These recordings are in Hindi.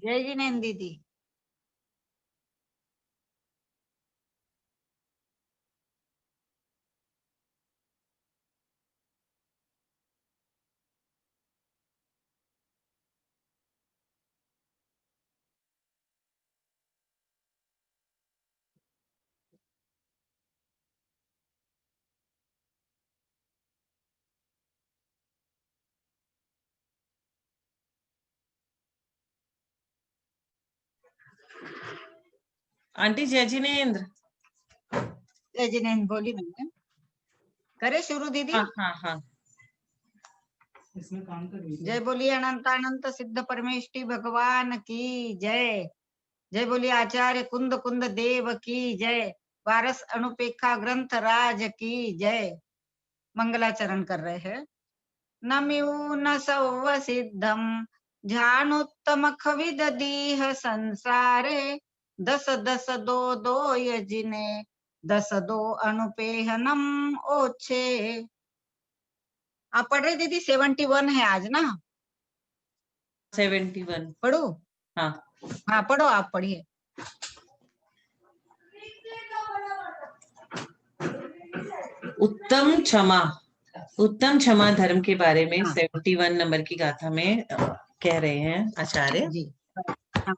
जय जिनेन्द्र दीदी। आंटी जय जिनेन्द्र। जय जिनेन्द्र बोली मैंने। करे शुरू दीदी। हाँ हाँ हाँ। इसमें काम कर रही है। जय बोलिए अनंत अनंत सिद्ध परमेष्टि भगवान की जय। जय बोलिए आचार्य कुंद कुंद देव की जय। वारस अनुपेक्षा ग्रंथ राज की जय। मंगलाचरण कर रहे हैं। नम्यू न सौव सिद्धम ध्यानोत्तम खविद दीह संसारे। दस दस दो दो यजिने दस दो अनुपेहनम ओछे। आप पढ़ रहे दीदी 71 है आज ना। 71 पढ़ू। हाँ हाँ पढ़ो आप पढ़िए। उत्तम क्षमा। उत्तम क्षमा धर्म के बारे में हाँ 71 नंबर की गाथा में कह रहे हैं आचार्य। जी। हाँ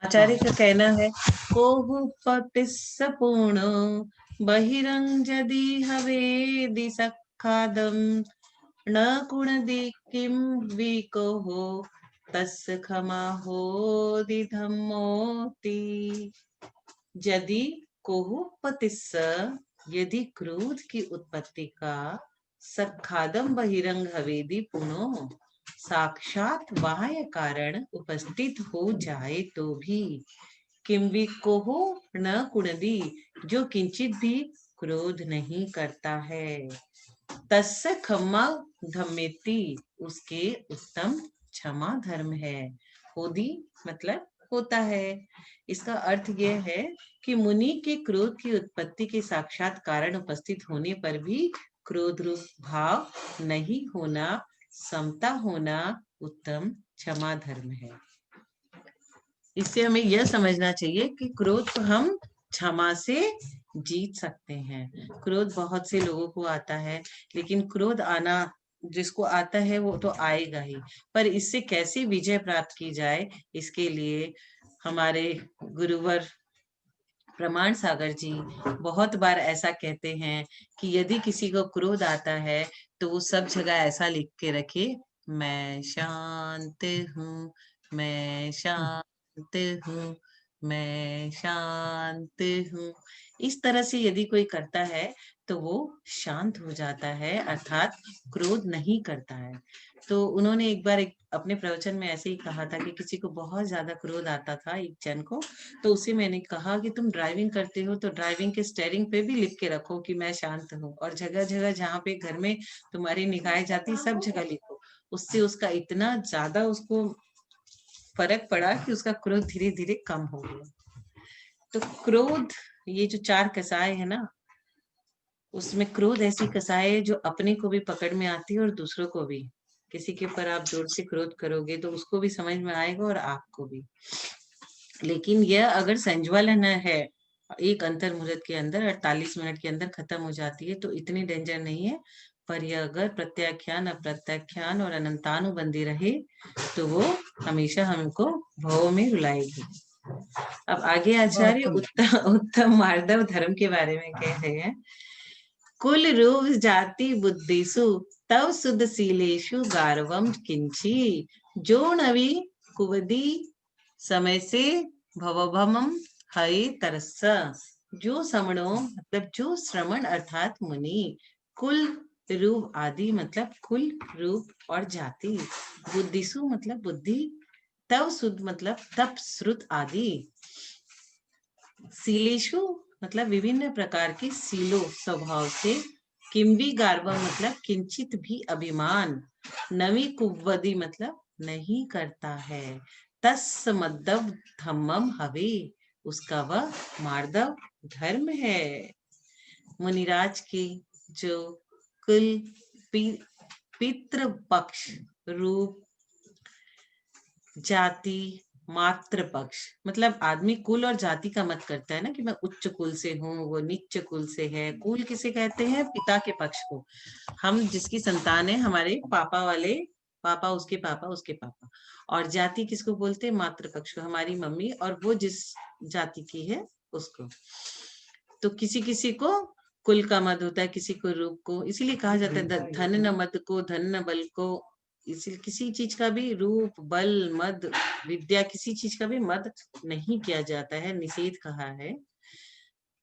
आचार्य का कहना है कोहु पतिस्स पूर्ण बहिरंजदि हवेदि सखादम न कुणदि किम विकोहो तस्य क्षमा होदि धम्मोति। यदि कोहु पतिस्स यदि क्रोध की उत्पत्ति का सखादम बहिरंग हवेदी पुनो साक्षात बाह्य कारण उपस्थित हो जाए तो भी किंवी कोहो न कुणदी जो किंचित भी क्रोध नहीं करता है तस्य क्षमा धम्मेति उसके उत्तम क्षमा धर्म है। होदी मतलब होता है। इसका अर्थ यह है कि मुनि के क्रोध की उत्पत्ति के साक्षात कारण उपस्थित होने पर भी क्रोध रूप भाव नहीं होना समता होना उत्तम क्षमा धर्म है। इससे हमें यह समझना चाहिए कि क्रोध को हम क्षमा से जीत सकते हैं। क्रोध बहुत से लोगों को आता है लेकिन क्रोध आना जिसको आता है वो तो आएगा ही, पर इससे कैसे विजय प्राप्त की जाए इसके लिए हमारे गुरुवर प्रमाण सागर जी बहुत बार ऐसा कहते हैं कि यदि किसी को क्रोध आता है तो वो सब जगह ऐसा लिख के रखे मैं शांत हूँ, मैं शांत हूँ, मैं शांत हूँ। इस तरह से यदि कोई करता है तो वो शांत हो जाता है अर्थात क्रोध नहीं करता है। तो उन्होंने एक बार अपने प्रवचन में ऐसे ही कहा था कि किसी को बहुत ज्यादा क्रोध आता था एक जन को, तो उसे मैंने कहा कि तुम ड्राइविंग करते हो तो ड्राइविंग के स्टेयरिंग पे भी लिख के रखो कि मैं शांत हूँ, और जगह जगह जहाँ पे घर में तुम्हारी निगाहें जाती सब जगह लिखो। उससे उसका इतना ज्यादा उसको फर्क पड़ा कि उसका क्रोध धीरे धीरे कम हो गया। तो क्रोध ये जो 4 कसाय है ना, उसमें क्रोध ऐसी कसाय है जो अपने को भी पकड़ में आती है और दूसरों को भी। किसी के ऊपर आप जोर से क्रोध करोगे तो उसको भी समझ में आएगा और आपको भी। लेकिन यह अगर संज्वलन है एक अंतर मुहूर्त के अंदर 48 मिनट के अंदर खत्म हो जाती है तो इतनी डेंजर नहीं है। पर यह अगर प्रत्याख्यान अप्रत्याख्यान और अनंतानुबंधी रहे तो वो हमेशा हमको भव में रुलाएगी। अब आगे आचार्य उत्तम मार्दव धर्म के बारे में कह रहे हैं। कुल रूप जाति बुद्धिसु तव सुदशीलेषु गार्वम किंची जो नवी कुवदी समय से भवभमम हरि तरस्सा। जो श्रमणो मतलब जो श्रमण अर्थात मुनि कुल रूप आदि मतलब कुल रूप और जाति बुद्धिसु मतलब बुद्धि तव सुद मतलब तप श्रुत आदि शीलेशु मतलब विभिन्न प्रकार के शीलो स्वभाव से किम्बी गार्वा मतलब किंचित भी अभिमान नवी कुव्वदी मतलब नहीं करता है तस् मद्दव धम्मम हवे उसका वह मार्दव धर्म है। मुनिराज की जो कुल पितृ पक्ष रूप जाति मात्र पक्ष मतलब आदमी कुल और जाति का मत करता है ना, कि मैं उच्च कुल से हूँ, वो नीच कुल से है। कुल किसे कहते हैं? पिता के पक्ष को। हम जिसकी संतान है, हमारे पापा वाले पापा, उसके पापा, उसके पापा। और जाति किसको बोलते हैं? मातृ पक्ष को, हमारी मम्मी और वो जिस जाति की है उसको। तो किसी किसी को कुल का मद होता है, किसी को रूप को। इसीलिए कहा जाता है धन न मद को, धन न बल को। इसी किसी चीज का भी रूप, बल, मद, विद्या, किसी चीज का भी मद नहीं किया जाता है, निषेध कहा है।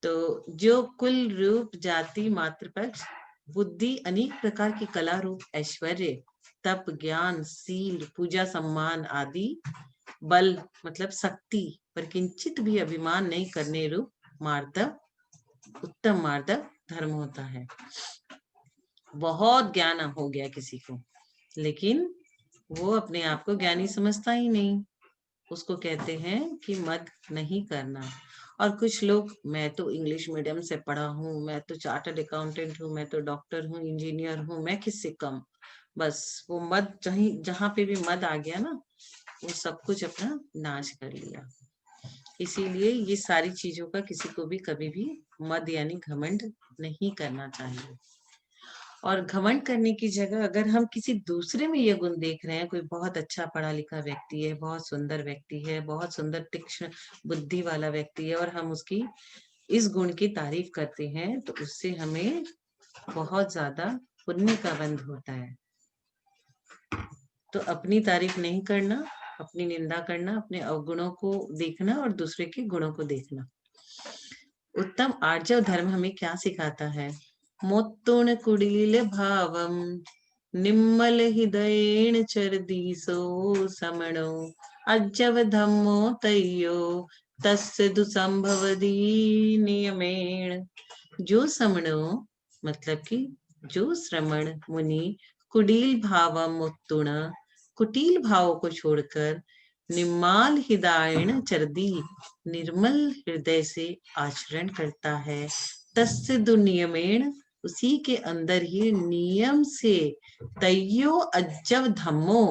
तो जो कुल, रूप, जाति, मातृपक्ष, बुद्धि, अनेक प्रकार की कला रूप ऐश्वर्य, तप, ज्ञान, शील, पूजा, सम्मान आदि, बल मतलब शक्ति पर किंचित भी अभिमान नहीं करने रूप मार्दव, उत्तम मार्दव धर्म होता है। बहुत ज्ञान हो गया किसी को, लेकिन वो अपने आप को ज्ञानी समझता ही नहीं, उसको कहते हैं कि मद नहीं करना। और कुछ लोग, मैं तो इंग्लिश मीडियम से पढ़ा हूँ, मैं तो चार्टर्ड अकाउंटेंट हूँ, मैं तो डॉक्टर हूँ, इंजीनियर हूँ, मैं किससे कम। बस वो मद, जहाँ पे भी मद आ गया ना, वो सब कुछ अपना नाश कर लिया। इसीलिए ये सारी चीजों का किसी को भी कभी भी मद यानी घमंड नहीं करना चाहिए। और घमंड करने की जगह अगर हम किसी दूसरे में ये गुण देख रहे हैं, कोई बहुत अच्छा पढ़ा लिखा व्यक्ति है, बहुत सुंदर व्यक्ति है, बहुत सुंदर तीक्ष्ण बुद्धि वाला व्यक्ति है, और हम उसकी इस गुण की तारीफ करते हैं, तो उससे हमें बहुत ज्यादा पुण्य का बंध होता है। तो अपनी तारीफ नहीं करना, अपनी निंदा करना, अपने अवगुणों को देखना और दूसरे के गुणों को देखना। उत्तम आर्जव धर्म हमें क्या सिखाता है? मोत्तुण कुड़ील भावम निम्मल हृदयेण चरदीसो समणो अज्जव धम्मो तय्यो तस्य दुसंभवदी नियमेण। जो समणो मतलब कि जो श्रमण मुनि कुड़ील भावम उत्तुण कुटिल भावों को छोड़कर निम्माल हृदयेण चरदी निर्मल हृदय से आचरण करता है, तस्य दुनियमेण उसी के अंदर ही नियम से तय्यो अज्जव धम्मो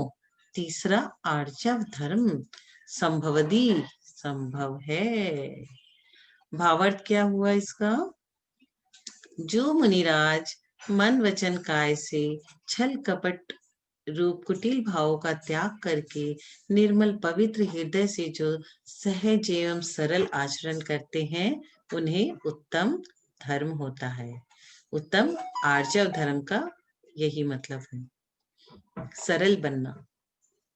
तीसरा आर्जव धर्म संभवदी संभव है। भावार्थ क्या हुआ इसका? जो मुनिराज मन वचन काय से छल कपट रूप कुटिल भावों का त्याग करके निर्मल पवित्र हृदय से जो सहज एवं सरल आचरण करते हैं, उन्हें उत्तम धर्म होता है। उत्तम आर्जव धर्म का यही मतलब है, सरल बनना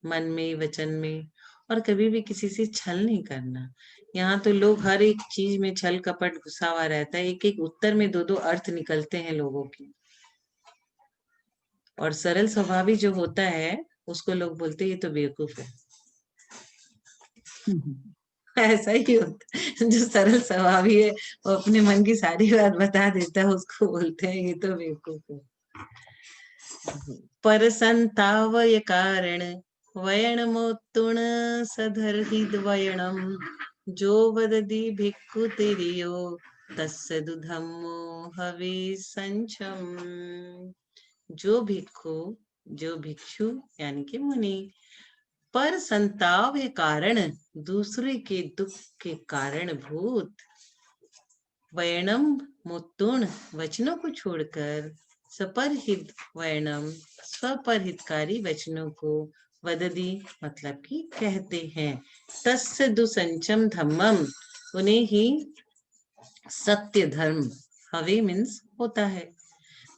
मन में, वचन में, और कभी भी किसी से छल नहीं करना। यहाँ तो लोग हर एक चीज में छल कपट घुसा हुआ रहता है, एक एक उत्तर में दो दो अर्थ निकलते हैं लोगों की। और सरल स्वभावी जो होता है उसको लोग बोलते हैं ये तो बेवकूफ है। ऐसा ही होता है, जो सरल स्वभावी है वो अपने मन की सारी बात बता देता है, उसको बोलते हैं ये तो बेवकूफ है। पर संतावय कारण वयणमोत्तुण सधर्हिद वयणम जो वदति भिक्खु तिरियो तस्य दुधम्मो हवि संचम। जो भिक्खु, जो भिक्षु यानी कि मुनि, पर संताप के कारण, दूसरे के दुख के कारण भूत, वयनम मुत्तुण वचनों को छोड़कर, सपरहित वयनम स्वपरहितकारी वचनों को, वददी मतलब कि कहते हैं, तस्य दुसंचम धम्मम उन्हें ही सत्य धर्म हवे मीन्स होता है।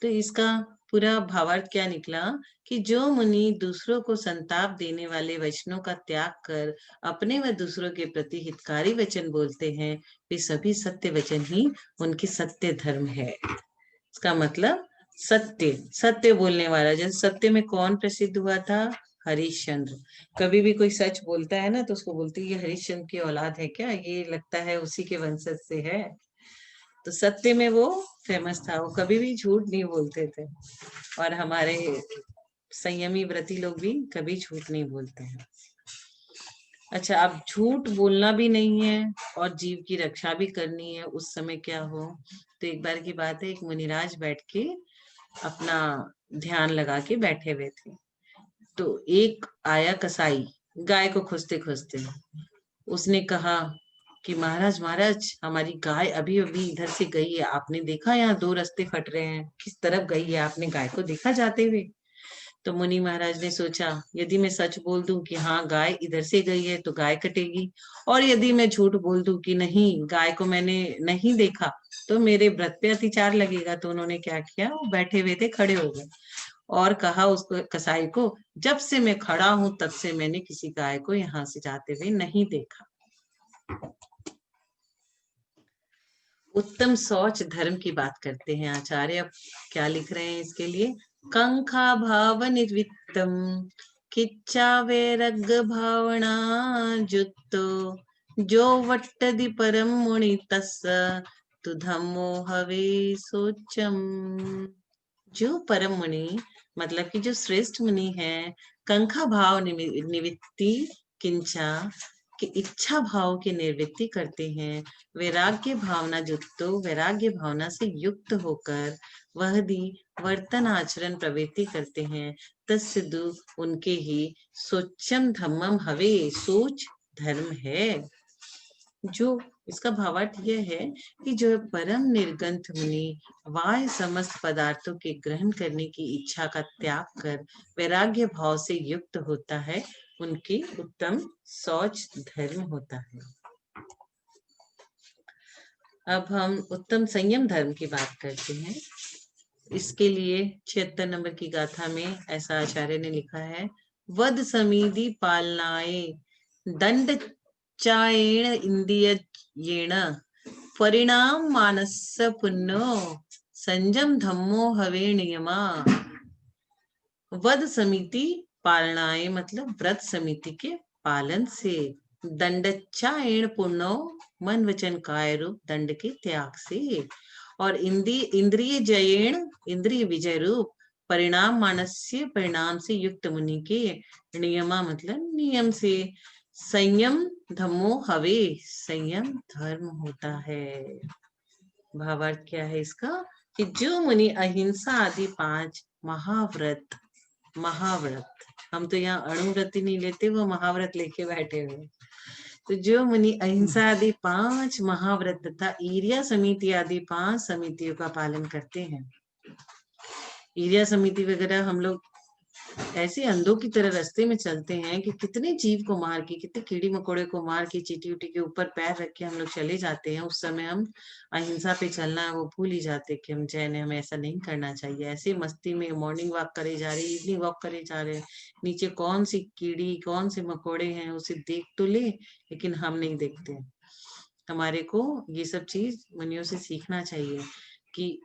तो इसका पूरा भावार्थ क्या निकला कि जो मुनि दूसरों को संताप देने वाले वचनों का त्याग कर अपने व दूसरों के प्रति हितकारी वचन बोलते हैं, वे सभी सत्य वचन ही उनके सत्य धर्म है। इसका मतलब सत्य, सत्य बोलने वाला। जैसे सत्य में कौन प्रसिद्ध हुआ था? हरिश्चंद्र। कभी भी कोई सच बोलता है ना तो उसको बोलते हैं ये हरिश्चंद्र की औलाद है क्या, ये लगता है उसी के वंशज से है। तो सत्य में वो फेमस था, वो कभी भी झूठ नहीं बोलते थे। और हमारे संयमी व्रती लोग भी कभी झूठ नहीं बोलते हैं। अच्छा, अब झूठ बोलना भी नहीं है और जीव की रक्षा भी करनी है, उस समय क्या हो? तो एक बार की बात है, एक मुनिराज बैठ के अपना ध्यान लगा के बैठे हुए थे। तो एक आया कसाई, गाय को खोजते खोजते उसने कहा कि महाराज महाराज, हमारी गाय अभी अभी इधर से गई है, आपने देखा यहाँ दो रास्ते फट रहे हैं, किस तरफ गई है, आपने गाय को देखा जाते हुए? तो मुनि महाराज ने सोचा, यदि मैं सच बोल दूं कि हाँ गाय इधर से गई है तो गाय कटेगी, और यदि मैं झूठ बोल दूं कि नहीं गाय को मैंने नहीं देखा तो मेरे व्रत पे अतिचार लगेगा। तो उन्होंने क्या किया, वो बैठे हुए थे, खड़े हो गए और कहा उसको, कसाई को, जब से मैं खड़ा हूं तब से मैंने किसी गाय को यहाँ से जाते हुए नहीं देखा। उत्तम शौच धर्म की बात करते हैं आचार्य। अब क्या लिख रहे हैं इसके लिए? कंखा भाव निर्वित्तम किच्चा वैरग भावना जुत्तो जो वट्टदि परम मुनि तस्स तु धम्मो हवे सोचम। जो परम मुनि मतलब कि जो श्रेष्ठ मुनि है, कंखा भाव निवृत्ति किंचा कि इच्छा भाव की निवृत्ति करते हैं, वैराग्य भावना युक्तो वैराग्य भावना से युक्त होकर वह दी वर्तन आचरण प्रवृत्ति करते हैं, तत्सिद्धु उनके ही सोचम धम्मम हवे सोच धर्म है। जो इसका भावार्थ यह है कि जो परम निर्गंथ मुनि वाय समस्त पदार्थों के ग्रहण करने की इच्छा का त्याग कर वैराग्य भाव से युक्त होता है, उनकी उत्तम शौच धर्म होता है। अब हम उत्तम संयम धर्म की बात करते हैं। इसके लिए 76 नंबर की गाथा में ऐसा आचार्य ने लिखा है, वद समीधि पालनाए दंड चाएण इंद्रियेण परिणाम मानस्य पुन्नो संयम धम्मो हवे नियमा। वद समिति पालनाए मतलब व्रत समिति के पालन से, दंडचाएण पुण्यो मन वचन काय रूप दंड के त्याग से, और इंद्रिय जयेण इंद्रिय विजय रूप परिणाम मानस्य परिणाम से युक्त मुनि के नियमा मतलब नियम से, संयम धम्मो हवे संयम धर्म होता है। भावार्थ क्या है इसका कि जो मुनि अहिंसा आदि 5 महाव्रत हम तो यहाँ अणुव्रत ही नहीं लेते, वो महाव्रत लेके बैठे हुए। तो जो मुनि अहिंसा आदि 5 महाव्रत तथा ईर्या समिति आदि 5 समितियों का पालन करते हैं। ईर्या समिति वगैरह हम लोग ऐसे अंधों की तरह रास्ते में चलते हैं कि कितने जीव को मार के, कितने कीड़ी मकोड़े को मार के, चीटी उटी के ऊपर पैर रख के हम लोग चले जाते हैं। उस समय हम अहिंसा पे चलना वो भूल ही जाते कि हम जैन हमें ऐसा नहीं करना चाहिए। ऐसे मस्ती में मॉर्निंग वॉक करे जा रहे, इवनिंग वॉक करे जा रहे, नीचे कौन सी कीड़ी कौन से मकोड़े हैं उसे देख तो ले, लेकिन हम नहीं देखते। हमारे को ये सब चीज मुनियों से सीखना चाहिए कि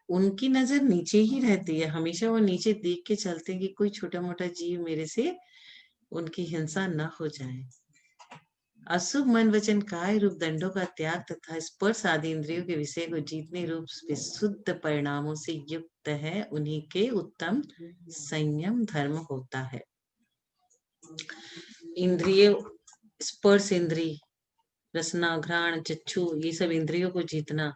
उनकी नजर नीचे ही रहती है, हमेशा वो नीचे देख के चलते हैं कि कोई छोटा मोटा जीव मेरे से उनकी हिंसा न हो जाए। अशुभ मन वचन काय रूप दंडों का त्याग तथा स्पर्श आदि इंद्रियों के विषय को जीतने रूप विशुद्ध परिणामों से युक्त है, उन्हीं के उत्तम संयम धर्म होता है। इंद्रिय स्पर्श इंद्रिय रसना घ्राण चक्षु ये सब इंद्रियों को जीतना,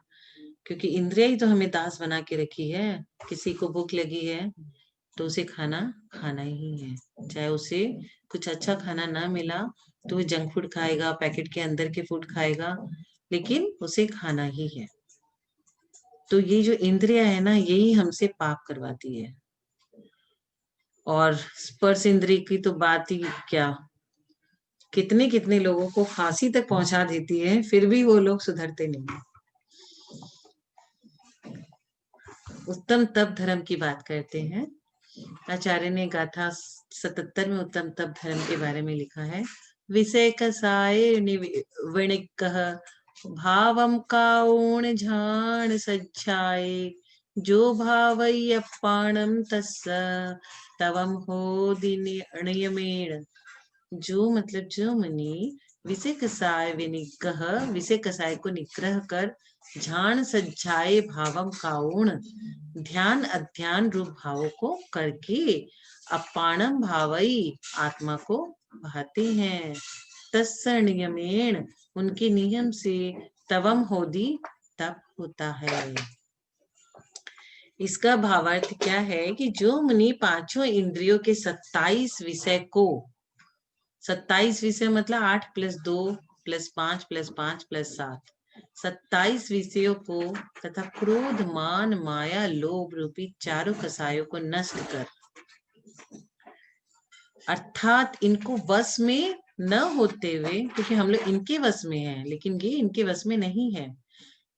क्योंकि इंद्रिया ही तो हमें दास बना के रखी है। किसी को भूख लगी है तो उसे खाना खाना ही है, चाहे उसे कुछ अच्छा खाना ना मिला तो वो जंक फूड खाएगा, पैकेट के अंदर के फूड खाएगा, लेकिन उसे खाना ही है। तो ये जो इंद्रिया है ना, यही हमसे पाप करवाती है। और स्पर्श इंद्रिय की तो बात ही क्या, कितने कितने लोगों को फांसी तक पहुंचा देती है, फिर भी वो लोग सुधरते नहीं। उत्तम तप धर्म की बात करते हैं। आचार्य ने गाथा 77 में उत्तम तप धर्म के बारे में लिखा है, विषय कसाय वणिक भावम काउण झाण सज्जाए जो भावई अपाणम तस्स तवम हो नियमेण। जो मतलब जो मुनि विषय कसाय विनिग्रह विषय कसाय को निग्रह कर झान सज्जाए भावम काउण ध्यान अध्यान रूप भावों को करके अपाणम भावई आत्मा को भाते हैं, तस्स नियमेण उनके नियम से तवम होदी तप होता है। इसका भावार्थ क्या है कि जो मुनि 5 इंद्रियों के 27 विषय को 27 विषय मतलब 8 + 2 + 5 + 5 + 7, 27 विषयों को तथा क्रोध, मान, माया, लोभ रूपी चारों कसायों को नष्ट कर, अर्थात इनको वश में न होते हुए, क्योंकि हम लोग इनके वश में हैं लेकिन ये इनके वश में नहीं है,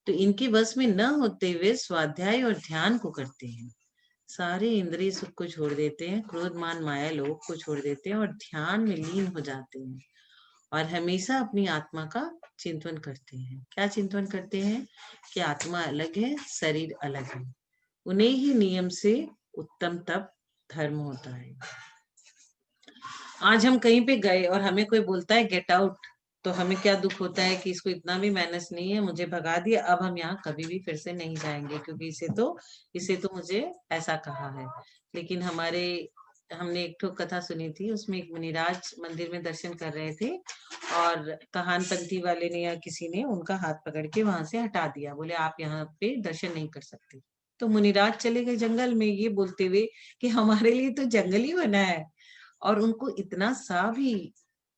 तो इनके वश में न होते हुए स्वाध्याय और ध्यान को करते हैं। सारे इंद्रिय सुख को छोड़ देते हैं, क्रोध, मान, माया, लोभ को छोड़ देते हैं और ध्यान में लीन हो जाते हैं और हमेशा अपनी आत्मा का चिंतन करते हैं। क्या चिंतन करते हैं? कि आत्मा अलग है, शरीर अलग है। उन्हें ही नियम से उत्तम तप धर्म होता है। आज हम कहीं पे गए और हमें कोई बोलता है गेट आउट, तो हमें क्या दुख होता है कि इसको इतना भी मैनेज नहीं है, मुझे भगा दिया, अब हम यहाँ कभी भी फिर से नहीं जाएंगे क्योंकि इसे तो मुझे ऐसा कहा है। लेकिन हमने एक ठो कथा सुनी थी, उसमें एक मुनिराज मंदिर में दर्शन कर रहे थे और कहानपंथी वाले ने या किसी ने उनका हाथ पकड़ के वहां से हटा दिया, बोले आप यहाँ पे दर्शन नहीं कर सकते। तो मुनिराज चले गए जंगल में ये बोलते हुए कि हमारे लिए तो जंगल ही बना है, और उनको इतना सा भी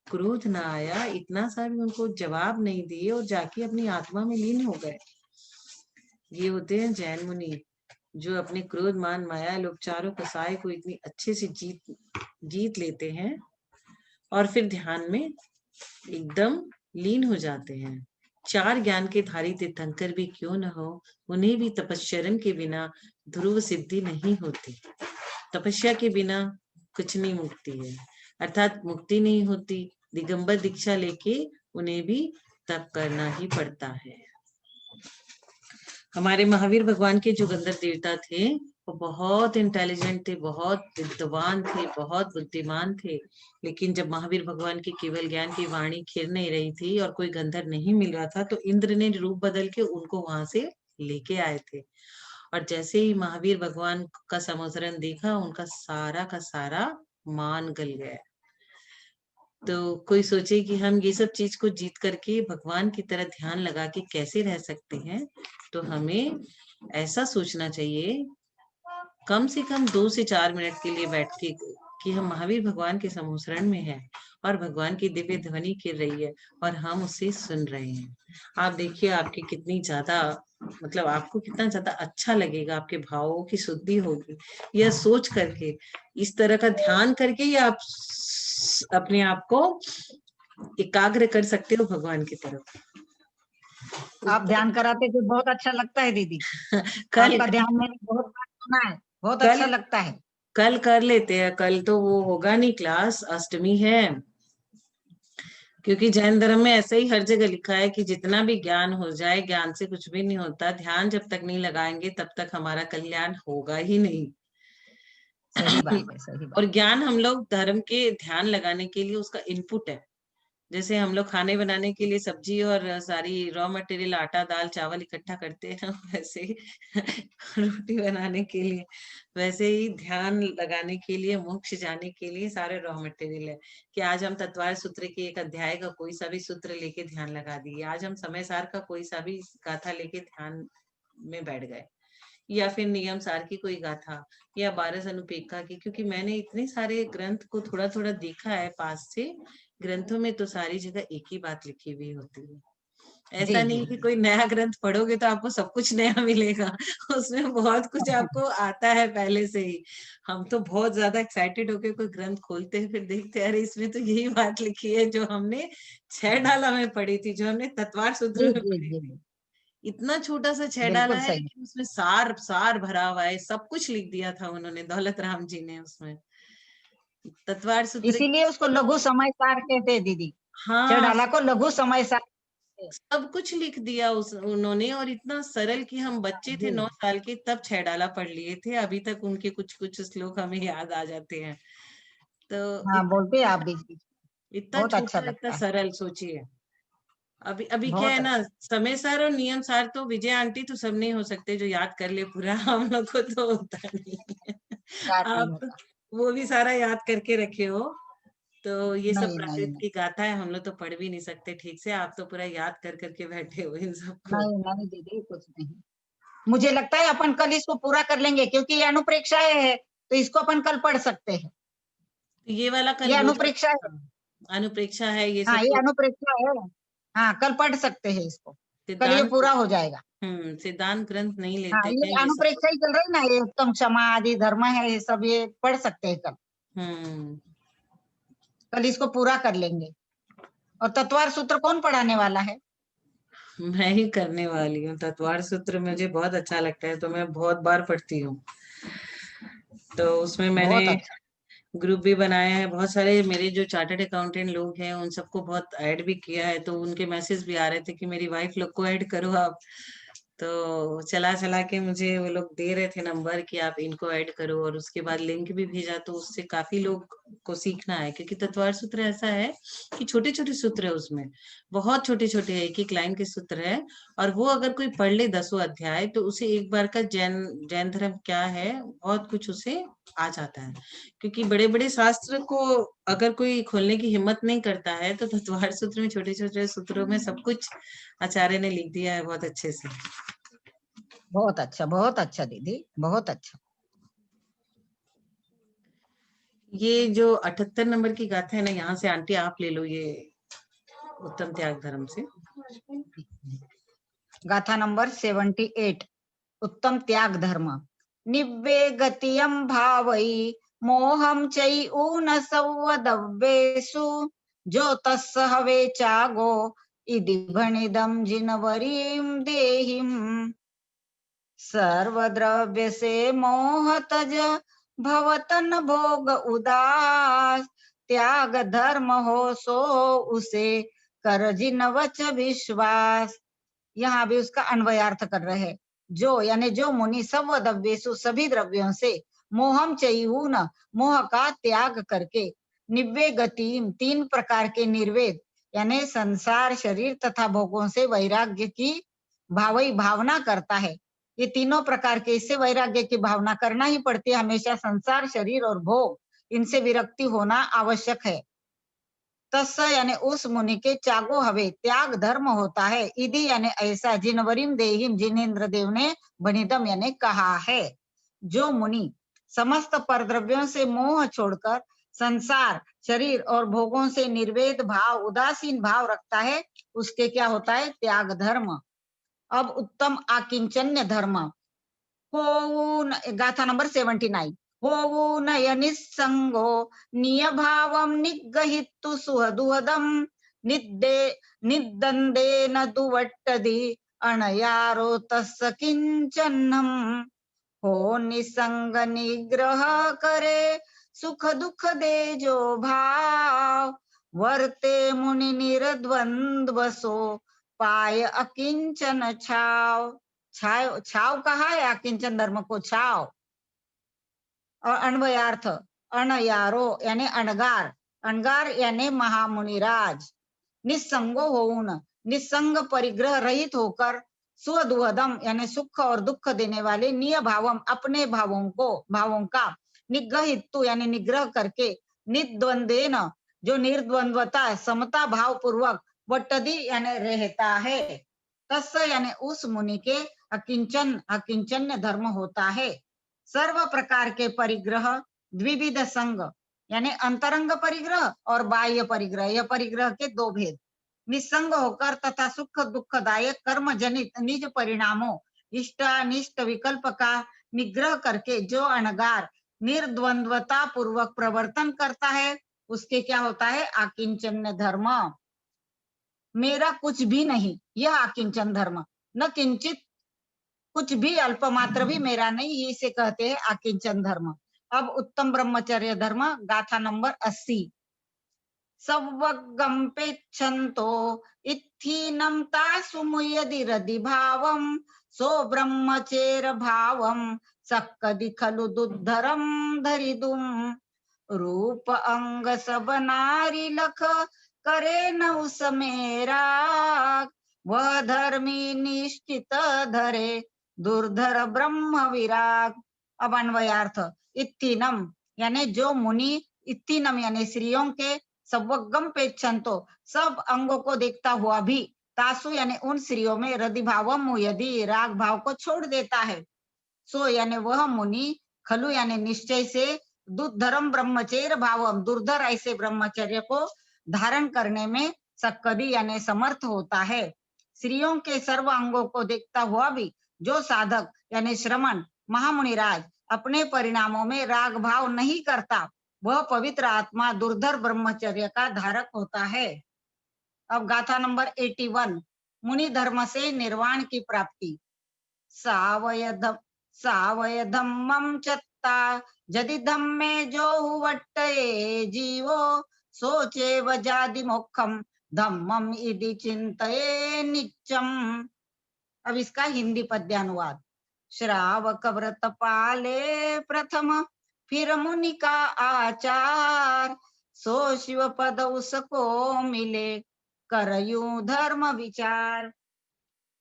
क्रोध ना आया, इतना सा भी उनको जवाब नहीं दिए और जाके अपनी आत्मा में लीन हो गए। ये होते हैं जैन मुनि, जो अपने क्रोध, मान, माया, लोभ चारों कसाय को इतनी अच्छे से जीत लेते हैं और फिर ध्यान में एकदम लीन हो जाते हैं। 4 ज्ञान के धारी तीर्थंकर भी क्यों न हो, उन्हें भी तपश्चर्या के बिना ध्रुव सिद्धि नहीं होती। तपस्या के बिना कुछ नहीं मुक्ति है, अर्थात मुक्ति नहीं होती। दिगंबर दीक्षा लेके उन्हें भी तप करना ही पड़ता है। हमारे महावीर भगवान के जो गंधर्व देवता थे वो बहुत इंटेलिजेंट थे, बहुत विद्वान थे, बहुत बुद्धिमान थे, लेकिन जब महावीर भगवान की केवल ज्ञान की वाणी खिर नहीं रही थी और कोई गंधर्व नहीं मिल रहा था, तो इंद्र ने रूप बदल के उनको वहां से लेके आए थे। और जैसे ही महावीर भगवान का समोसरण देखा, उनका सारा का सारा मान गल गया। तो कोई सोचे कि हम ये सब चीज को जीत करके भगवान की तरह ध्यान लगा के कैसे रह सकते हैं, तो हमें ऐसा सोचना चाहिए कम से कम 2 से 4 मिनट के लिए बैठ के कि हम महावीर भगवान के समोसरण में हैं और भगवान की दिव्य ध्वनि गिर रही है और हम उसे सुन रहे हैं। आप देखिए आपकी कितनी ज्यादा, मतलब आपको कितना ज्यादा अच्छा लगेगा, आपके भावों की शुद्धि होगी। यह सोच करके, इस तरह का ध्यान करके ही आप अपने आप को एकाग्र कर सकते हो भगवान की तरफ। आप ध्यान कराते थे, बहुत अच्छा लगता है दीदी। कल आपका ध्यान मैंने बहुत बार सुना है, बहुत कल अच्छा लगता है। कल कर लेते हैं, कल तो वो होगा नहीं क्लास, अष्टमी है। क्योंकि जैन धर्म में ऐसा ही हर जगह लिखा है कि जितना भी ज्ञान हो जाए, ज्ञान से कुछ भी नहीं होता। ध्यान जब तक नहीं लगाएंगे तब तक हमारा कल्याण होगा ही नहीं। सही बात है, सही बात। और ज्ञान हम लोग धर्म के ध्यान लगाने के लिए उसका इनपुट है। जैसे हम लोग खाने बनाने के लिए सब्जी और सारी रॉ मटेरियल, आटा, दाल, चावल इकट्ठा करते हैं, वैसे ही रोटी बनाने के लिए, वैसे ही ध्यान लगाने के लिए, मोक्ष जाने के लिए सारे रॉ मटेरियल है। कि आज हम तत्वार सूत्र के एक अध्याय का कोई सा भी सूत्र लेके ध्यान लगा दिए, आज हम समय सार का कोई सा भी गाथा लेके ध्यान में बैठ गए, या फिर नियम सार की कोई गाथा, या 12 अनुपेक्षा की। क्योंकि मैंने इतने सारे ग्रंथ को थोड़ा थोड़ा देखा है पास से, ग्रंथों में तो सारी जगह एक ही बात लिखी हुई होती है। ऐसा जी जी नहीं कि कोई नया ग्रंथ पढ़ोगे तो आपको सब कुछ नया मिलेगा, उसमें बहुत कुछ आपको आता है पहले से ही। हम तो बहुत ज्यादा एक्साइटेड होके कोई ग्रंथ खोलते हैं, फिर देखते हैं अरे इसमें तो यही बात लिखी है जो हमने 6 डाला में पढ़ी थी, जो हमने तत्वार सूत्र जी में जी पढ़ी जी थी। इतना छोटा सा 6 डाला बिल्कुल है, सही। लेकिन उसमें सार सार भरा हुआ है, सब कुछ लिख दिया था उन्होंने, दौलत राम जी ने उसमें तत्वार सूत्र। इसीलिए उसको लघु समय सार कहते हैं दीदी। हाँ, चढ़ाला को लघु समय सार कहते हैं। सब कुछ लिख दिया उन्होंने, और इतना सरल कि हम बच्चे थे जी 9 साल के तब 6 डाला पढ़ लिए थे, अभी तक उनके कुछ कुछ श्लोक हमें याद आ जाते हैं। तो हाँ, बोलते हैं आप भी। इतना बहुत अच्छा छोटा, इतना लगता है, सरल, सोचिए। अभी अभी क्या है बहुत ना, अच्छा। समय सार और नियम सार तो विजय आंटी तो सब नहीं हो सकते जो याद कर ले पूरा, हम लोग को तो होता नहीं है। याद नहीं आप होता। वो भी सारा याद करके रखे हो, तो ये सब नहीं नहीं प्राकृत नहीं की गाथा है, हम लोग तो पढ़ भी नहीं सकते ठीक से, आप तो पूरा याद कर करके बैठे हो इन सबको। नहीं नहीं दीदी, कुछ नहीं। मुझे लगता है अपन कल इसको पूरा कर लेंगे, क्योंकि ये अनुप्रेक्षा है तो इसको अपन कल पढ़ सकते हैं। तो ये वाला कल ये हो अनुप्रेक्षा है। जाएगा। अनुप्रेक्षा है ये हाँ, सब ये तो। अनुप्रेक्षा है। हाँ, कल पढ़ सकते हैं इसको, कल ये सिद्धांत, पूरा हो जाएगा। सिद्धांत ग्रंथ नहीं हाँ, लेते ये हैं ये सब तो। अनुप्रेक्षा ही चल रही ना, ये उत्तम क्षमा आदि धर्म है, ये सब ये पढ़ सकते हैं कल। हम्म। कल इसको पूरा कर लेंगे। और तत्वार सूत्र कौन पढ़ाने वाला है? मैं ही करने वाली हूँ। तत्वार सूत्र मुझे बहुत अच्छा लगता है, तो मैं बहुत बार पढ़ती हूँ। तो उसमें मैंने बहुत अच्छा। ग्रुप भी बनाया है, बहुत सारे मेरे जो चार्टर्ड अकाउंटेंट लोग हैं उन सबको बहुत ऐड भी किया है, तो उनके मैसेज भी आ रहे थे कि मेरी वाइफ लोग को ऐड करो आप। तो चला चला के मुझे वो लोग दे रहे थे नंबर कि आप इनको ऐड करो, और उसके बाद लिंक भी भेजा, तो उससे काफी लोग को सीखना है, क्योंकि तत्वार सूत्र ऐसा है कि छोटे छोटे सूत्र है उसमें, बहुत छोटे छोटे है, एक एक लाइन के सूत्र है। और वो अगर कोई पढ़ ले 10 अध्याय, तो उसे एक बार का जैन जैन धर्म क्या है बहुत कुछ उसे आ जाता है। क्योंकि बड़े बड़े शास्त्र को अगर कोई खोलने की हिम्मत नहीं करता है, तो तत्वार सूत्र में छोटे छोटे सूत्रों में सब कुछ आचार्य ने लिख दिया है बहुत अच्छे से। बहुत अच्छा दीदी, बहुत अच्छा। ये जो 78 नंबर की गाथा है ना, यहाँ से आंटी आप ले लो ये उत्तम त्याग धर्म से। गाथा नंबर 78, उत्तम त्याग धर्म। निव्वेगतियं भावै मोहं चैऊन संवदव्येषु ज्योतस्स हवे चागो इति भणिदं जिनवरीं देहिम्। सर्वद्रव्य से मोह तज भवतन भोग उदास त्याग धर्म हो सो उसे कर जिन वच विश्वास। यहाँ भी उसका अन्वयार्थ कर रहे हैं। जो यानी जो मुनि सब द्रव्येषु सभी द्रव्यों से मोहम चयून मोह का त्याग करके निव्वे गतिम तीन प्रकार के निर्वेद यानी संसार शरीर तथा भोगों से वैराग्य की भावई भावना करता है। ये तीनों प्रकार के, इससे वैराग्य की भावना करना ही पड़ती है हमेशा। संसार शरीर और भोग इनसे विरक्ति होना आवश्यक है। तस् यानी उस मुनि के चागो हवे त्याग धर्म होता है। इधि यानी ऐसा जिनवरिम देहिम जिनेन्द्र देव ने बनिदम यानी कहा है। जो मुनि समस्त परद्रव्यों से मोह छोड़कर संसार शरीर और भोगों से निर्वेद भाव उदासीन भाव रखता है, उसके क्या होता है? त्याग धर्म। अब उत्तम आकिंचन्य धर्म। होऊन गाथा नंबर 79। होऊन निस्संगो नियभावं निग्रहितु सुहदुहदं निद्दे निद्दन्देन दुवट्टदि अणयारो तस्य किंचन्नम। हो निसंग निग्रह करे सुख दुख दे जो भाव वर्ते मुनि निर्द्वंद्व सो पाय अकिंचन छाव। छाव छाव कहा है अकिंचन धर्म को छाव। और अन्वयार्थ अणयारो यानी अणगार, अणगार यानी महामुनिराज। निस्संगो होऊन निस्संग परिग्रह रहित होकर स्वदुहदम यानी सुख और दुख देने वाले निय भावम अपने भावों का निग्रहितु यानी निग्रह करके निद्वंदेन जो निर्द्वंद्वता समता भाव पूर्वक वट्टदि यानी रहता है। तस्य यानी उस मुनि के अकिंचन अकिंचन्य धर्म होता है। सर्व प्रकार के परिग्रह द्विविध संग यानी अंतरंग परिग्रह और बाह्य परिग्रह, यह परिग्रह के दो भेद। निसंग होकर तथा सुख दुखदायक कर्म जनित निज परिणामों इष्टानिष्ट विकल्प का निग्रह करके जो अणगार निर्द्वंद्वता पूर्वक प्रवर्तन करता है, उसके क्या होता है? आकिंचन्य धर्म। मेरा कुछ भी नहीं, यह आकिंचन धर्म। न किंचित कुछ भी अल्प मात्र भी मेरा नहीं, इसे कहते हैं आकिंचन धर्म। अब उत्तम ब्रह्मचर्य धर्म गाथा नंबर 80। सवगम्पेच्छन्तो इत्थीनं तासुमुयदिरदि भावं सो ब्रह्मचेर भावं सक्कदि खलु दुद्धरं धरिदुम। रूप अंग सब नारी लख करे न उसमेरा वह धर्मी निश्चित धरे दुर्धर ब्रह्म विराग। अब अन्वयार्थ इत्तीनम यानी जो मुनि इत्तीनम यानी स्त्रियों के सवगम पेच्छन्तो सब अंगों को देखता हुआ भी तासु यानी उन स्त्रियों में रदि भावम यदि राग भाव को छोड़ देता है। सो यानी वह मुनि खलु यानी निश्चय से दुर्धरम ब्रह्मचर्य भावम दुर्धर ऐसे ब्रह्मचर्य को धारण करने में सक्कदी यानी समर्थ होता है। स्त्रियों के सर्व अंगों को देखता हुआ भी जो साधक यानी श्रमण महामुनिराज अपने परिणामों में राग भाव नहीं करता, वह पवित्र आत्मा दुर्धर ब्रह्मचर्य का धारक होता है। अब गाथा नंबर 81, मुनि धर्म से निर्वाण की प्राप्ति। सावय धम्मं चत्ता जदि धम्मे जो वट्टये जीवो सोचे वजादि मोक्षम धम्मम इति चिंतये नित्यम। अब इसका हिंदी पद्यानुवाद। श्रावक व्रत पाले प्रथम फिर मुनि का आचार, सो शिव पद उसको मिले करयूं धर्म विचार।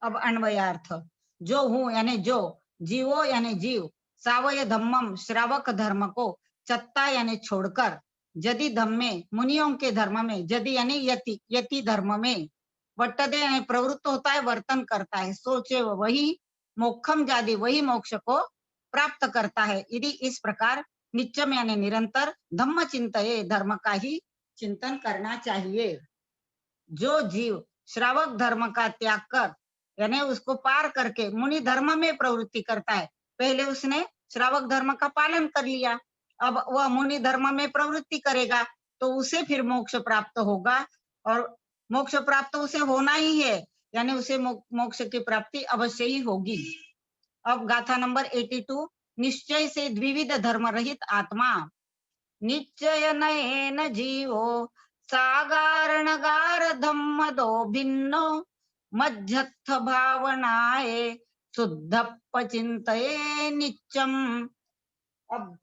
अब अन्वयार्थ। जो हूं यानी जो, जीवो यानी जीव, सावय धम्मम श्रावक धर्म को, चत्ता यानी छोड़कर, जदि धम्मे मुनियों के धर्म में, जदि यानी यति, यति धर्म में, वट्टदे यानी प्रवृत्त होता है, वर्तन करता है, सोचे वही, मोक्षम जादि वही मोक्ष को प्राप्त करता है। यदि इस प्रकार नित्यम यानी निरंतर, धम्म चिंतये धर्म का ही चिंतन करना चाहिए। जो जीव श्रावक धर्म का त्याग कर यानी उसको पार करके मुनि धर्म में प्रवृत्ति करता है, पहले उसने श्रावक धर्म का पालन कर लिया, अब वह मुनि धर्म में प्रवृत्ति करेगा तो उसे फिर मोक्ष प्राप्त होगा, और मोक्ष प्राप्त उसे होना ही है, यानी उसे मोक्ष की प्राप्ति अवश्य ही होगी। अब गाथा नंबर 82, निश्चय से द्विविध धर्म रहित आत्मा। निश्चय नयन जीवो सागारणगार धम्म दो भिन्नो मध्यस्थ भावनाए शुद्ध चिंतये नित्यम। अब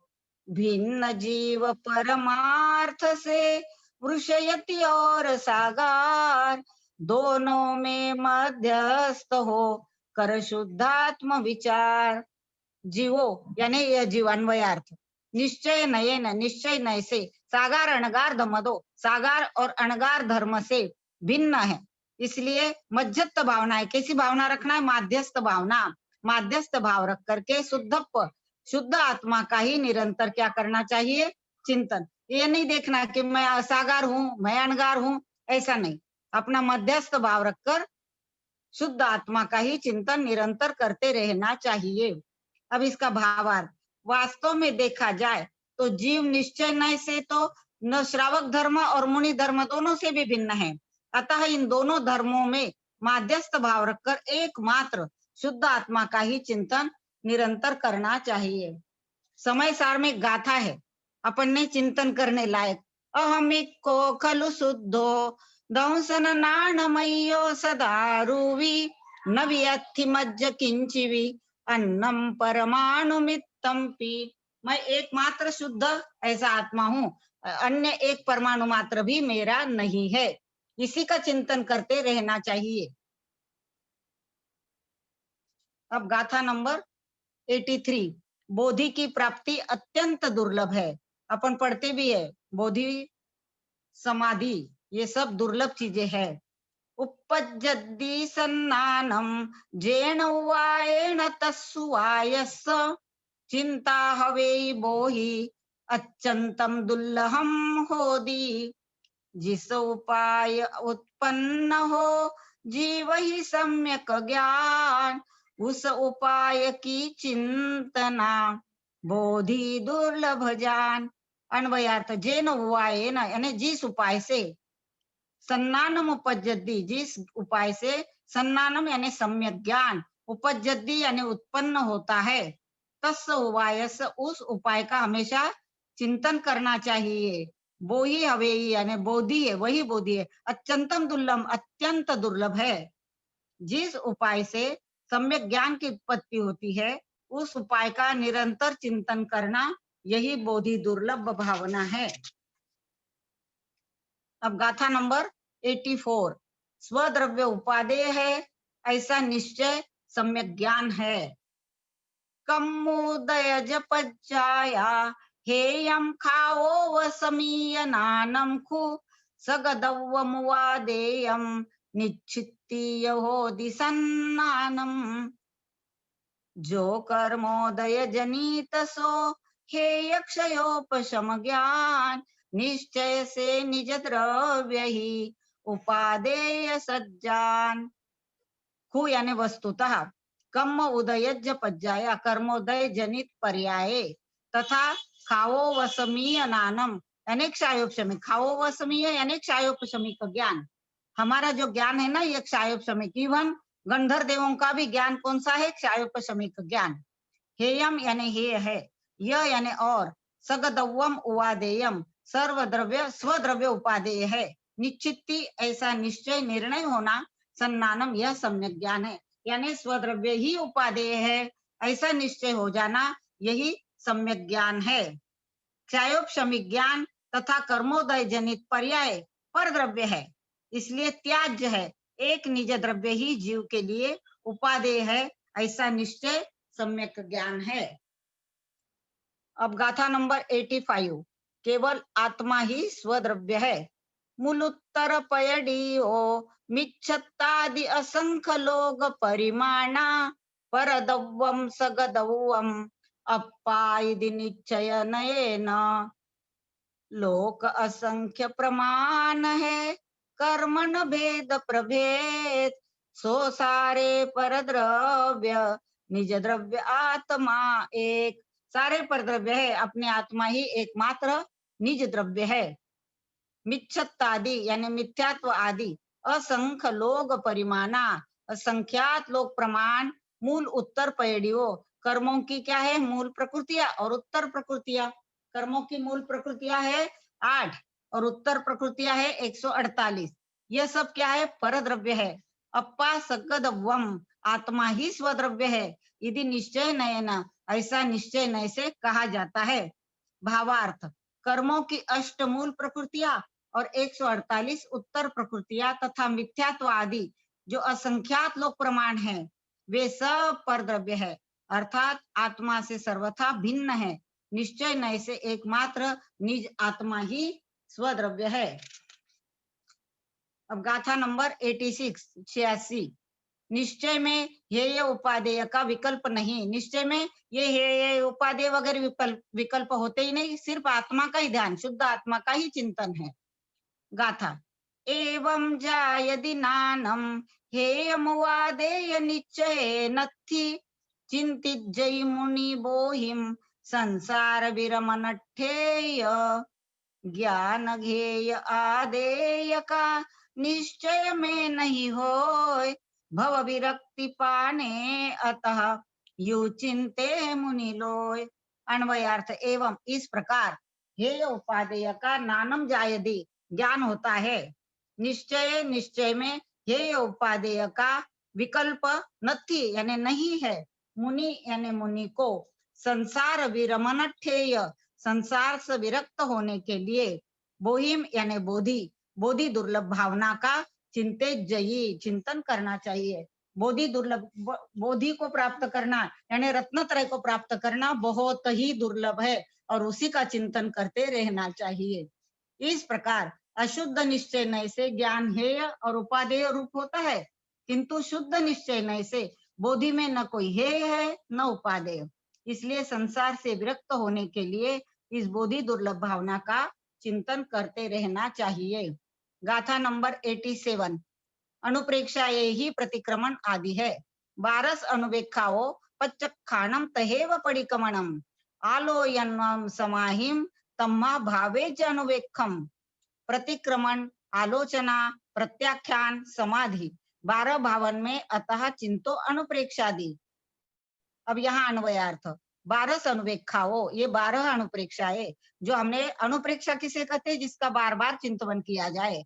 भिन्न जीव परमार्थ से वृषयति और सागार, दोनों में मध्यस्थ हो कर शुद्धात्म विचार। जीवो यानी यह जीवान्वयार्थ। निश्चय नयन निश्चय नय से, सागार अणगार धम्म दो, सागार और अणगार धर्म से भिन्न है, इसलिए मध्यस्थ भावना है। कैसी भावना रखना है? माध्यस्थ भावना, माध्यस्थ भाव रख करके शुद्ध आत्मा का ही निरंतर क्या करना चाहिए? चिंतन। ये नहीं देखना कि मैं सागार हूं, मैं अणगार हूं, ऐसा नहीं, अपना मध्यस्थ भाव रखकर शुद्ध आत्मा का ही चिंतन निरंतर करते रहना चाहिए। अब इसका भावार्थ। वास्तव में देखा जाए तो जीव निश्चय नय से तो न श्रावक धर्म और मुनि धर्म दोनों से भी भिन्न है, अतः इन दोनों धर्मों में माध्यस्थ भाव रखकर एकमात्र शुद्ध आत्मा का ही चिंतन निरंतर करना चाहिए। समय सार में गाथा है, अपन ने चिंतन करने लायक। अहमिको खलु शुद्धो दंसन नाणमय्यो सदारुवी न वियत्थि मज्ज किंचिवी अन्नम परमाणुमित्तम पी। मैं एकमात्र शुद्ध ऐसा आत्मा हूँ, अन्य एक परमाणु मात्र भी मेरा नहीं है, इसी का चिंतन करते रहना चाहिए। अब गाथा नंबर 83, बोधि की प्राप्ति अत्यंत दुर्लभ है। अपन पढ़ते भी है, बोधि समाधि ये सब दुर्लभ चीजें है। उपपज्जद्धि सन्नानं जेन वायेन तस्सुवायस चिंता हवे बोहि अत्यंतम दुर्लभम होदी। जिस उपाय उत्पन्न हो जीव ही सम्यक ज्ञान, उस उपाय की चिंतना बोधि दुर्लभ जान। अन्वयार्थ। जेन उपायेन यानी जिस उपाय से, सन्नानम उपजद्दी जिस उपाय से, सन्नानम यानी सम्यक ज्ञान, उपजद्दी यानी उत्पन्न होता है, तस् उपायस उस उपाय का हमेशा चिंतन करना चाहिए। बोही हवे यानी बोधि है, वही बोधि है। अत्यंतम दुर्लभ अत्यंत दुर्लभ है। जिस उपाय से सम्यक ज्ञान की उत्पत्ति होती है उस उपाय का निरंतर चिंतन करना, यही बोधि दुर्लभ भावना है। अब गाथा नंबर 84, स्वद्रव्य उपादेय है ऐसा निश्चय सम्यक ज्ञान है। कम्मोदय जपज्जाया हेयं खाओ वसमीयनानं खु सगदव्वमुवादेयं निश्चित्तीय होदि सन्नानं। जो कर्मोदय जनित सो हेय क्षयोपशम ज्ञान, निश्चय से निज द्रव्य ही उपादेय सज्जान। खु यानी वस्तुतः, कम उदयज पज्जाया कर्मोदय जनित पर्याये, तथा खाओ वसमीय नानम यानी क्षायोपशमी। खाओ वसमीय यानी क्षायोपशमिक ज्ञान। हमारा जो ज्ञान है ना ये क्षायोपशमिक, इवन गंधर्व देवों का भी ज्ञान कौन सा है? क्षायोपशमिक ज्ञान। हेयम यानी हेय है, य यानी और, सगदव्वम उवादेयम सर्वद्रव्य स्वद्रव्य उपादेय है। निश्चिति ऐसा निश्चय निर्णय होना, सन्नानम यह सम्यक ज्ञान है, यानी स्वद्रव्य ही उपादेय है ऐसा निश्चय हो जाना यही सम्यक ज्ञान है। क्षायोपशमिक ज्ञान तथा कर्मोदय जनित पर्याय पर द्रव्य है, इसलिए त्याज्य है। एक निज द्रव्य ही जीव के लिए उपादेय है ऐसा निश्चय सम्यक ज्ञान है। अब गाथा नंबर 85, केवल आत्मा ही स्वद्रव्य है। मूल उत्तर पयडियो मिच्छत्तादि असंख्य लोग परिमाणा परदव्वम सगदव्वम अप्पायदि निश्चय नयेन लोक असंख्य प्रमाण है कर्मण भेद प्रभेद सो सारे पर द्रव्य निज द्रव्य आत्मा एक। सारे पर द्रव्य है, अपने आत्मा ही एकमात्र निज द्रव्य है। मिच्छत्तादि यानी मिथ्यात्व आदि, असंख्य लोग परिमाणा असंख्यात लोग प्रमाण, मूल उत्तर पैडियो कर्मों की क्या है? मूल प्रकृतियां और उत्तर प्रकृतियां। कर्मों की मूल प्रकृतियां है 8 और उत्तर प्रकृतियां है 148। यह सब क्या है? परद्रव्य है। अप्पा सगदव्वम आत्मा ही स्वद्रव्य है, यदि निश्चय नयन ऐसा निश्चय नय से कहा जाता है। भावार्थ, कर्मों की अष्टमूल प्रकृतियां और 148 उत्तर प्रकृतियां तथा मिथ्यात्व आदि जो असंख्यात लोक प्रमाण है वे सब परद्रव्य है, अर्थात आत्मा से सर्वथा भिन्न है। निश्चय नय से एकमात्र निज आत्मा ही स्वद्रव्य है। अब गाथा नंबर 86 निश्चय में हेय उपादेय का विकल्प नहीं। निश्चय में ये हेय उपादेय वगैरह विकल्प होते ही नहीं, सिर्फ आत्मा का ही ध्यान, शुद्ध आत्मा का ही चिंतन है। गाथा, एवं जायदि नानम हेयमुवादेय निश्चय नत्थि चिंतित जय मुनि बोहिम संसार विरमनठेय ज्ञान घेय आदेय का निश्चय में नहीं होय भव विरक्ति पाने अतः यू चिंते मुनि लोय। अन्वयार्थ, एवं इस प्रकार हेय उपादेय का नानम जायदि ज्ञान होता है, निश्चय निश्चय में हेय उपादेय का विकल्प नथि यानी नहीं है, मुनि यानी मुनि को, संसार विरमनठेय संसार से विरक्त होने के लिए, बोहिम यानी बोधि बोधि दुर्लभ भावना का चिंते जयी चिंतन करना चाहिए। बोधि दुर्लभ, बोधि को प्राप्त करना यानी रत्नत्रय को प्राप्त करना बहुत ही दुर्लभ है और उसी का चिंतन करते रहना चाहिए। इस प्रकार अशुद्ध निश्चय नय से ज्ञान हेय और उपादेय रूप होता है, किंतु शुद्ध निश्चय नय से बोधि में न कोई हेय है न उपादेय, इसलिए संसार से विरक्त होने के लिए इस बोधि दुर्लभ भावना का चिंतन करते रहना चाहिए। गाथा नंबर 87, अनुप्रेक्षा ये ही प्रतिक्रमण आदि है। 12 अनुवेक्षाओ पच्चखाणम तहेव परिक्रमणम आलोयनम समाहिम तम्मा भावे च अनुवेक्षम। प्रतिक्रमण, आलोचना, प्रत्याख्यान, समाधि 12 भावन में अतः चिंतो अनुप्रेक्षादि। अब यहाँ अन्वयार्थ, 12 अनुवेक्षाओ ये 12 अनुप्रेक्षाएं, जो हमने अनुप्रेक्षा किसे कहते हैं? जिसका बार बार चिंतन किया जाए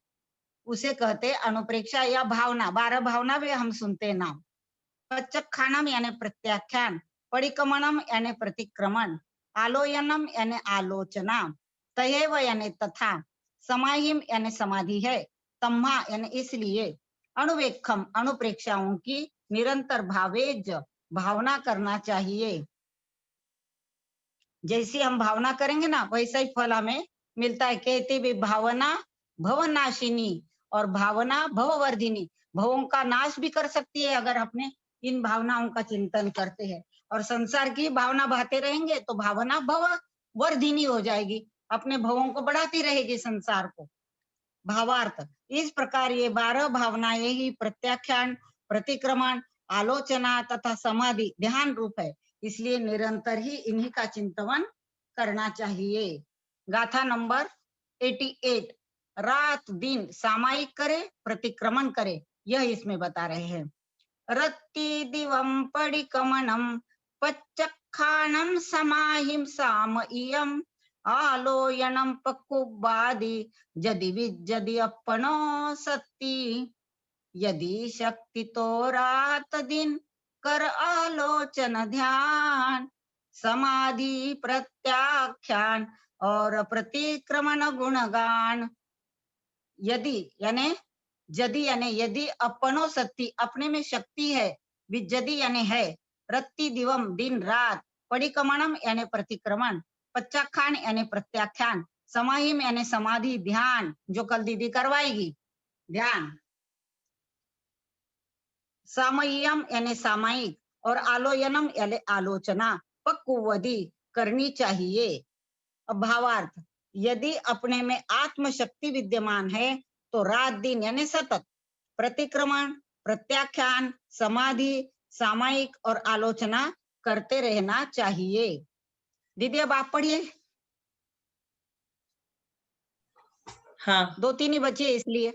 उसे कहते अनुप्रेक्षा या भावना। 12 भावना भी हम सुनते नाम। पच्चखानम यानी प्रत्याख्यान, परिक्रमणम यानी प्रतिक्रमण, आलोयनम यानी आलोचना, तयेव यानी तथा, समाहिम यानी समाधि है, तम्हा यानी इसलिए, अनुवेक्षम अनुप्रेक्षाओं की निरंतर भावेज भावना करना चाहिए। जैसी हम भावना करेंगे ना वैसा ही फल हमें मिलता है। कहते भी भावना भवनाशिनी और भावना भववर्धिनी, भवों का नाश भी कर सकती है अगर अपने इन भावनाओं का चिंतन करते हैं, और संसार की भावना बहाते रहेंगे तो भावना भव वर्धिनी हो जाएगी, अपने भवों को बढ़ाती रहेगी संसार को। भावार्थ, इस प्रकार ये 12 भावनाएं ही प्रत्याख्यान, प्रतिक्रमण, आलोचना तथा समाधि ध्यान रूप है, इसलिए निरंतर ही इन्हीं का चिंतन करना चाहिए। गाथा नंबर 88, रात दिन सामायिक करे, प्रतिक्रमण करे, यह इसमें बता रहे हैं। रत्ति दिवं पडिकमनं पच्चक्खानं समाहिं सामइयम् आलोयनं पक्कुब्बादि जदि विज्जदि अपनो सत्ति यदि शक्ति तो रात दिन कर आलोचन ध्यान समाधि प्रत्याख्यान और प्रतिक्रमण गुणगान। यदि यानी यदि अपनो सत्ती अपने में शक्ति है, विज्जदि यानी है, रत्ति दिवम दिन रात, परिक्रमणम यानी प्रतिक्रमण, पच्चाख्यान यानी प्रत्याख्यान, समाहिम यानी समाधि ध्यान जो कल दीदी करवाएगी ध्यान, सामयियम यानी सामायिक और आलोयनम यानी आलोचना पक्वदी करनी चाहिए। अब भावार्थ, यदि अपने में आत्मशक्ति विद्यमान है तो रात दिन यानी सतत प्रतिक्रमण, प्रत्याख्यान, समाधि, सामायिक और आलोचना करते रहना चाहिए। दीदी अब आप पढ़िए। हाँ 2-3 ही बचे इसलिए,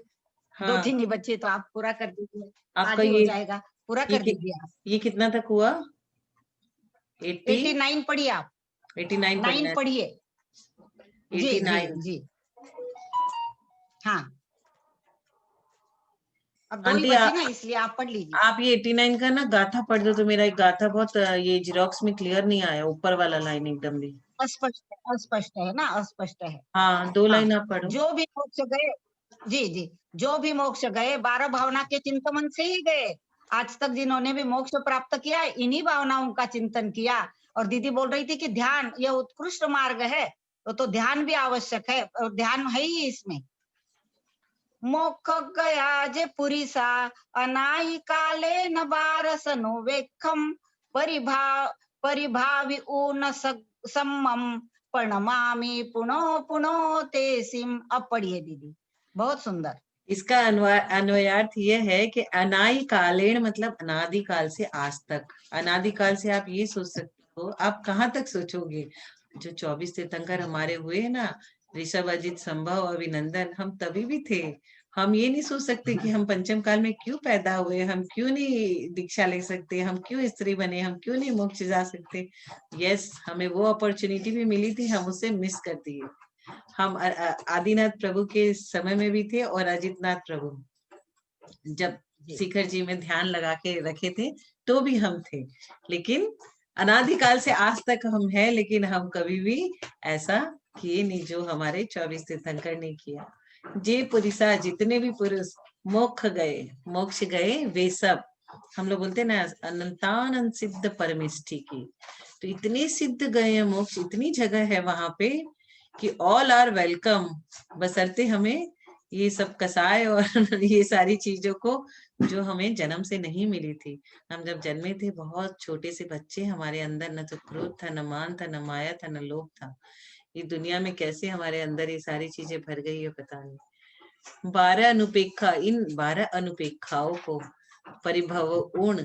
हाँ 2-3 ही बचे तो आप पूरा कर दीजिए, आपका आज ही हो ये जाएगा, पूरा ये कर दीजिए आप। ये कितना तक हुआ? 89 पढ़िए आप, 89 पढ़ना 9 है। पढ़िए। जी जी 89 जी हाँ, अब 2 ही आंटी बचे ना इसलिए आप पढ़ लीजिए। आप ये 89 का ना गाथा पढ़ दो तो मेरा एक गाथा बहुत ये जेरोक्स में क्लियर नहीं आया, ऊपर वाला लाइन एकदम भी अस्पष्ट है ना, अस्पष्ट है। हाँ 2 हाँ, लाइन आप पढ़ो। जो भी मोक्ष गए, जी जी, जो भी मोक्ष गए 12 भावना के चिंतन से ही गए। आज तक जिन्होंने भी मोक्ष प्राप्त किया इन्हीं भावनाओं का चिंतन किया। और दीदी बोल रही थी कि ध्यान यह उत्कृष्ट मार्ग है, तो ध्यान भी आवश्यक है और ध्यान है ही इसमें। मोक्ष गया जे पुरीसा अनाई काले न बारसनो वेखम परिभावी ऊन सम्मम प्रणमामि पुनो पुनो ते सिम। अब पढ़िए दीदी, बहुत सुंदर। इसका अन्वयार्थ ये है कि अनादि कालेण मतलब अनादिकाल से आज तक। अनादिकाल से आप ये सोच सकते हो, आप कहाँ तक सोचोगे? जो 24 तीर्थंकर हमारे हुए हैं ना, ऋषभ, अजित, संभव, अभिनंदन, हम तभी भी थे। हम ये नहीं सोच सकते कि हम पंचम काल में क्यों पैदा हुए, हम क्यों नहीं दीक्षा ले सकते, हम क्यों स्त्री बने, हम क्यों नहीं मोक्ष जा सकते। यस, हमें वो अपॉर्चुनिटी भी मिली थी, हम उसे मिस कर दिए। हम आदिनाथ प्रभु के समय में भी थे और अजितनाथ प्रभु जब शिखर जी में ध्यान लगा के रखे थे तो भी हम थे। लेकिन अनादिकाल से आज तक हम हैं, लेकिन हम कभी भी ऐसा किए नहीं जो हमारे 24 तीर्थंकर ने किया। जे पुरुषा जितने भी पुरुष मोक्ष गए वे सब, हम लोग बोलते ना अनंतानंद सिद्ध परमेष्ठी की, तो इतने सिद्ध गए हैं मोक्ष, इतनी जगह है वहां पे कि ऑल आर वेलकम, बशर्ते हमें ये सब कसाय और ये सारी चीजों को जो हमें जन्म से नहीं मिली थी। हम जब जन्मे थे बहुत छोटे से बच्चे, हमारे अंदर न तो क्रोध था, न मान था, न माया था, न लोभ था। ये दुनिया में कैसे हमारे अंदर ये सारी चीजें भर गई है पता नहीं। 12 अनुपेक्षा, इन 12 अनुपेक्षाओं को परिभव ऊण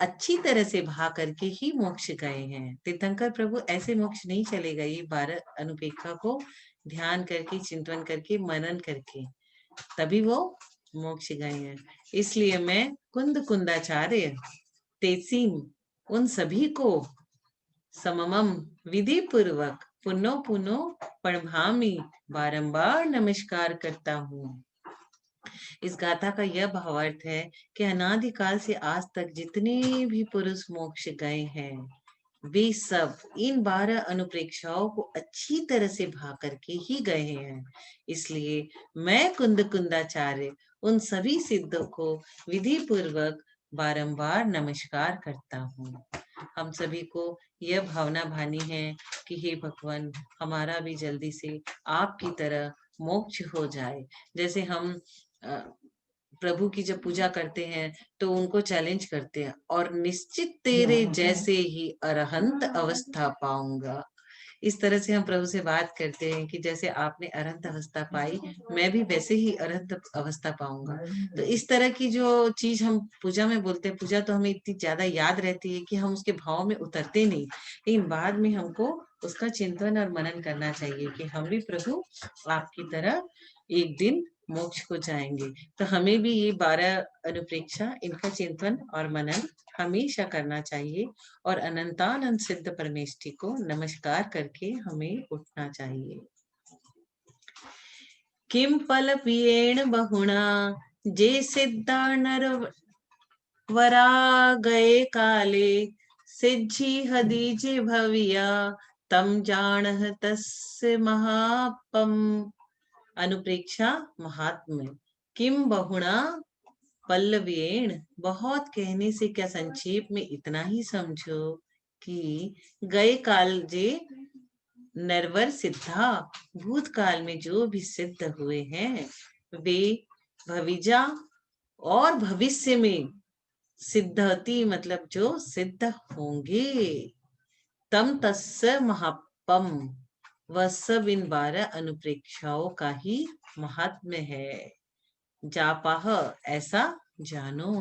अच्छी तरह से भा करके ही मोक्ष गए हैं। तीर्थंकर प्रभु ऐसे मोक्ष नहीं चले गए, ये 12 अनुपेक्षा को ध्यान करके, चिंतन करके, मनन करके तभी वो मोक्ष गए हैं। इसलिए मैं कुंद कुंदाचार्य तेसीम उन सभी को सममम विधि पूर्वक पुनो पुनो प्रणभामि बारंबार नमस्कार करता हूँ। इस गाथा का यह भावार्थ है कि अनादिकाल से आज तक जितने भी पुरुष मोक्ष गए हैं वे सब इन 12 अनुप्रेक्षाओं को अच्छी तरह से भा करके ही गए हैं। इसलिए मैं कुंद कुंदाचार्य उन सभी सिद्धों को विधि पूर्वक बारंबार नमस्कार करता हूँ। हम सभी को यह भावना भानी है कि हे भगवान, हमारा भी जल्दी से आपकी तरह मोक्ष हो जाए। जैसे हम प्रभु की जब पूजा करते हैं तो उनको चैलेंज करते हैं, और निश्चित तेरे जैसे ही अरहंत अवस्था पाऊंगा। इस तरह से हम प्रभु से बात करते हैं कि जैसे आपने अरहंत अवस्था पाई, मैं भी वैसे ही अरहंत अवस्था पाऊंगा। तो इस तरह की जो चीज हम पूजा में बोलते हैं, पूजा तो हमें इतनी ज्यादा याद रहती है कि हम उसके भाव में उतरते नहीं, लेकिन बाद में हमको उसका चिंतन और मनन करना चाहिए कि हम भी प्रभु आपकी तरह एक दिन मोक्ष को जाएंगे। तो हमें भी ये 12 अनुप्रेक्षा, इनका चिंतन और मनन हमेशा करना चाहिए और अनंतानंद सिद्ध परमेष्ठी को नमस्कार करके हमें उठना चाहिए। किम फल पियेण बहुणा जे सिद्धा नर वरा गए काले, सिद्धि हदीजे भविया तम जानह तस्य महापम। अनुप्रेक्षा महात्म्य। किम बहुणा पल्लवीण, बहुत कहने से क्या, संक्षेप में इतना ही समझो कि गए काल जे नरवर सिद्धा, भूतकाल में जो भी सिद्ध हुए हैं वे भविजा और भविष्य में सिद्धति मतलब जो सिद्ध होंगे, तम तस्य महापम, वह सब इन 12 अनुप्रेक्षाओं का ही महात्म्य है। जापाह, ऐसा जानो।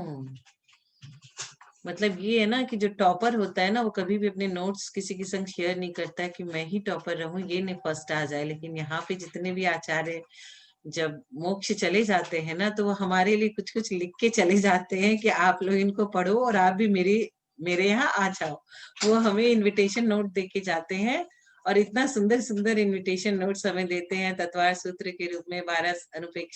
मतलब ये है ना कि जो टॉपर होता है ना, वो कभी भी अपने नोट्स किसी के संग शेयर नहीं करता है कि मैं ही टॉपर रहूं, ये नहीं फर्स्ट आ जाए। लेकिन यहाँ पे जितने भी आचार्य जब मोक्ष चले जाते हैं ना, तो वो हमारे लिए कुछ कुछ लिख के चले जाते हैं कि आप लोग इनको पढ़ो और आप भी मेरे यहाँ आ जाओ। वो हमें इनविटेशन नोट दे के जाते हैं और इतना सुंदर सुंदर इनविटेशन नोट्स हमें देते हैं तत्वार सूत्र के रूप में 12 अनुप्रेक्षा